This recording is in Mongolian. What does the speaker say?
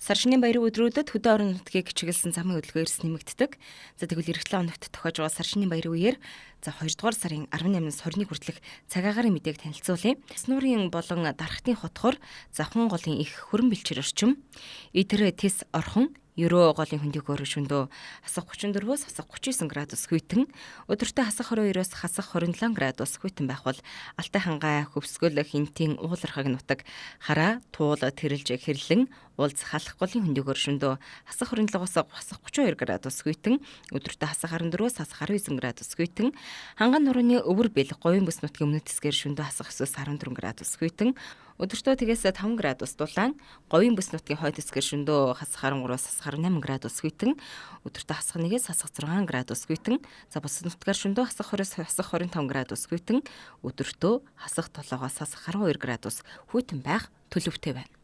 Сар шинийн баярын өдрүүдэд хөдөө орон нутгийг чиглэсэн замын хөдөлгөөн эрс нэмэгддэг. За тэгвэл эх 7 хоногт тохиож байгаа сар шинийн баярын үеэр 2 дугаар сарын 18-наас 21 хүртэлх цаг агаарын мэдээг танилцуулъя. Снуурын болон дарахтын хотхор завхан голын их хөрөн бэлчээр орчим. Идэр тис орхон Евро голын хөндөгөөр шөндөө хасах 34-өөс хасах 39 градус хүйтэн, өдөртөө хасах 22-оос хасах 27 градус хүйтэн байх бол Алтай хангай хөвсгөл хинтийн уулархаг нутаг хараа туул тэрэлж хэрлэн уулз халах голын хөндөгөөр шөндөө хасах 27-оос хасах 32 градус хүйтэн, өдөртөө хасах 14-өөс хасах 19 градус хүйтэн, ханган нурууны өвөр бэл говийн бүс нутгийн өмнөд хэсгээр шөндөө хасах 9-өөс 14 градус хүйтэн, өдөртөө тгээс 5 градус дулаан, говийн бүс нутгийн хойд хэсгээр шөндөө хасах 13-аас хасах 18 градус хүйтэн, өдөртөө хасах 1-ээс хасах 6 градус хүйтэн, за бус нутгаар шөндөө хасах 20-оос хасах 25 градус хүйтэн, өдөртөө хасах 7-оос хасах 12 градус хүйтэн байх төлөвтэй байна.